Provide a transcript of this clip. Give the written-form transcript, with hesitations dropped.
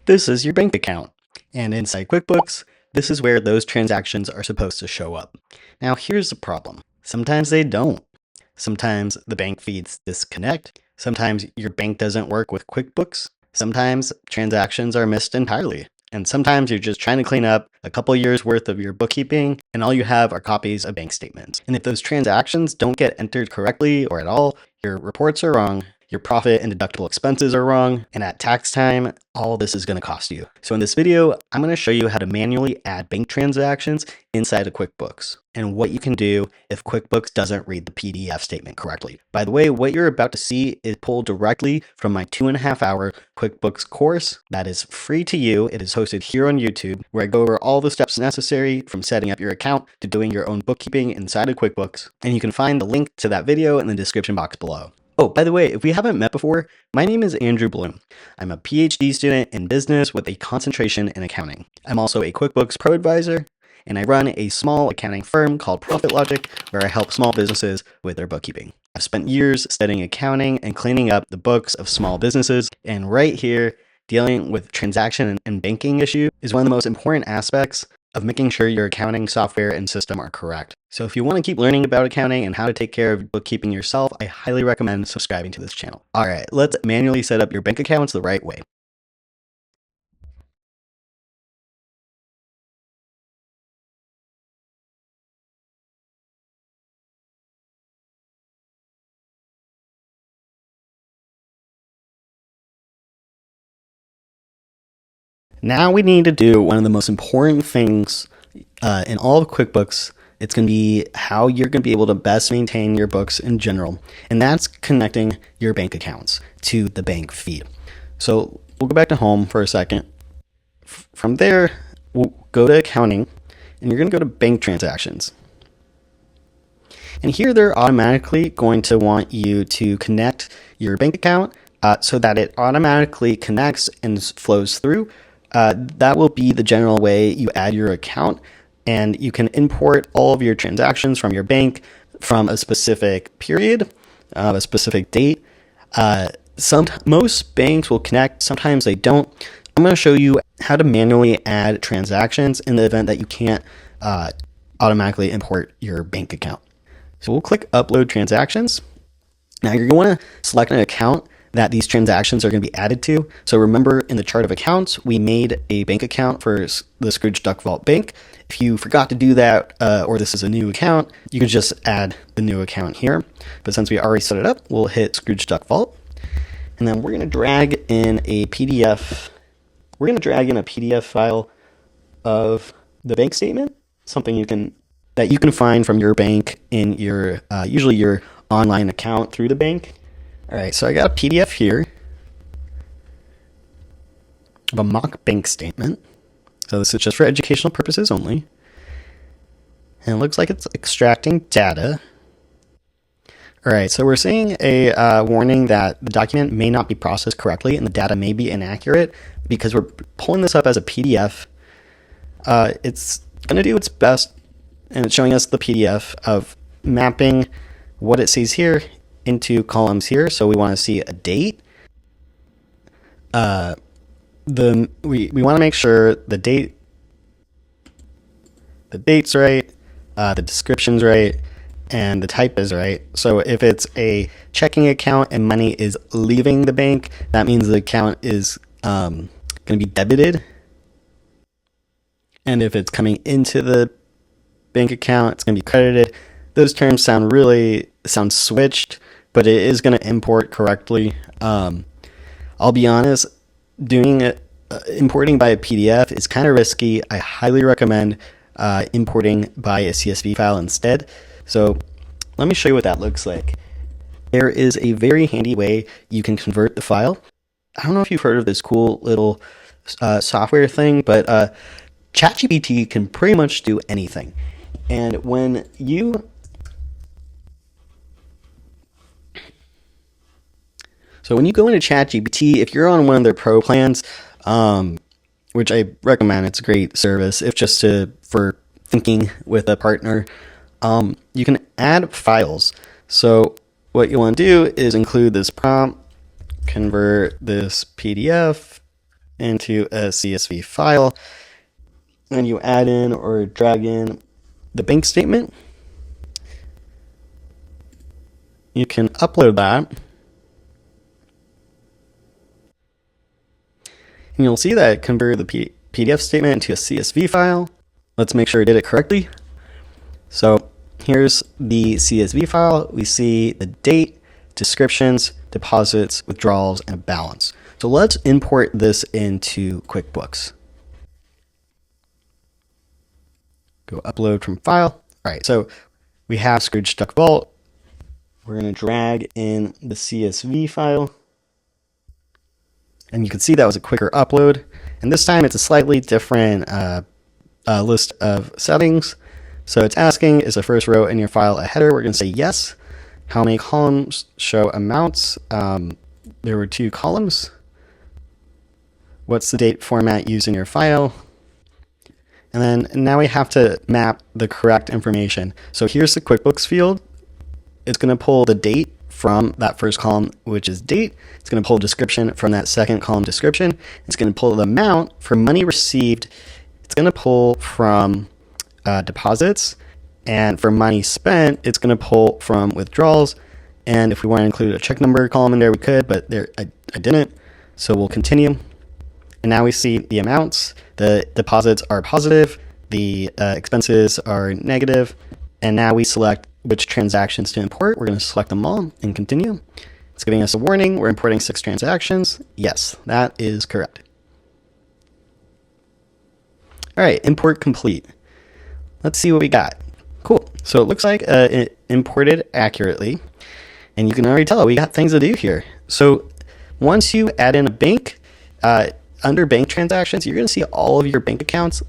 This is your bank account. And inside QuickBooks, this is where those transactions are supposed to show up. Now, here's the problem. Sometimes they don't. Sometimes the bank feeds disconnect. Sometimes your bank doesn't work with QuickBooks. Sometimes transactions are missed entirely. And sometimes you're just trying to clean up a couple years worth of your bookkeeping and all you have are copies of bank statements. And if those transactions don't get entered correctly or at all, your reports are wrong, your profit and deductible expenses are wrong, and at tax time, all this is going to cost you. So in this video, I'm going to show you how to manually add bank transactions inside of QuickBooks and what you can do if QuickBooks doesn't read the PDF statement correctly. By the way, what you're about to see is pulled directly from my 2.5-hour QuickBooks course that is free to you. It is hosted here on YouTube, where I go over all the steps necessary from setting up your account to doing your own bookkeeping inside of QuickBooks. And you can find the link to that video in the description box below. Oh, by the way, if we haven't met before, my name is Andrew Bloom. I'm a PhD student in business with a concentration in accounting. I'm also a QuickBooks Pro Advisor, and I run a small accounting firm called Profit Logic, where I help small businesses with their bookkeeping. I've spent years studying accounting and cleaning up the books of small businesses, and right here, dealing with transaction and banking issue is one of the most important aspects of making sure your accounting software and system are correct. So if you want to keep learning about accounting and how to take care of bookkeeping yourself, I highly recommend subscribing to this channel. All right, let's manually set up your bank accounts the right way. Now we need to do one of the most important things in all of QuickBooks. It's going to be how you're going to be able to best maintain your books in general. And that's connecting your bank accounts to the bank feed. So we'll go back to home for a second. From there, we'll go to accounting and you're going to go to bank transactions. And here they're automatically going to want you to connect your bank account so that it automatically connects and flows through. That will be the general way you add your account, and you can import all of your transactions from your bank from a specific period, a specific date. Most banks will connect, sometimes they don't. I'm going to show you how to manually add transactions in the event that you can't automatically import your bank account. So we'll click Upload Transactions. Now you're going to want to select an account that these transactions are going to be added to. So remember, in the chart of accounts, we made a bank account for the Scrooge Duck Vault Bank. If you forgot to do that, or this is a new account, you can just add the new account here. But since we already set it up, we'll hit Scrooge Duck Vault. And then we're going to drag in a PDF. We're going to drag in a PDF file of the bank statement, something that you can find from your bank in your, usually your online account through the bank. All right, so I got a PDF here of a mock bank statement. So this is just for educational purposes only. And it looks like it's extracting data. All right, so we're seeing a warning that the document may not be processed correctly and the data may be inaccurate because we're pulling this up as a PDF. It's going to do its best, and it's showing us the PDF of mapping what it sees here into columns here. So we want to see a date. We want to make sure the date's right, the description's right, and the type is right. So if it's a checking account and money is leaving the bank, that means the account is going to be debited. And if it's coming into the bank account, it's going to be credited. Those terms sound switched, but it is going to import correctly. I'll be honest, doing it, importing by a PDF is kind of risky. I highly recommend importing by a CSV file instead. So let me show you what that looks like. There is a very handy way you can convert the file. I don't know if you've heard of this cool little software thing, but ChatGPT can pretty much do anything. And when you go into ChatGPT, if you're on one of their pro plans, which I recommend, it's a great service, if just for thinking with a partner, you can add files. So what you want to do is include this prompt, convert this PDF into a CSV file, and you add in or drag in the bank statement. You can upload that. And you'll see that it converted the PDF statement into a CSV file. Let's make sure I did it correctly. So here's the CSV file. We see the date, descriptions, deposits, withdrawals, and a balance. So let's import this into QuickBooks. Go upload from file. All right, so we have Scrooge Duck Vault. We're going to drag in the CSV file. And you can see that was a quicker upload. And this time it's a slightly different list of settings. So it's asking, is the first row in your file a header? We're going to say yes. How many columns show amounts? There were 2 columns. What's the date format used in your file? And then now we have to map the correct information. So here's the QuickBooks field. It's going to pull the date from that first column, which is date. It's going to pull description from that second column, description. It's going to pull the amount for money received. It's going to pull from deposits. And for money spent, it's going to pull from withdrawals. And if we want to include a check number column in there, we could, but there I didn't. So we'll continue. And now we see the amounts. The deposits are positive. The expenses are negative. And now we select which transactions to import. We're going to select them all and continue. It's giving us a warning. We're importing 6 transactions. Yes, that is correct. All right, import complete. Let's see what we got. Cool. So it looks like it imported accurately. And you can already tell we got things to do here. So once you add in a bank, under bank transactions, you're going to see all of your bank accounts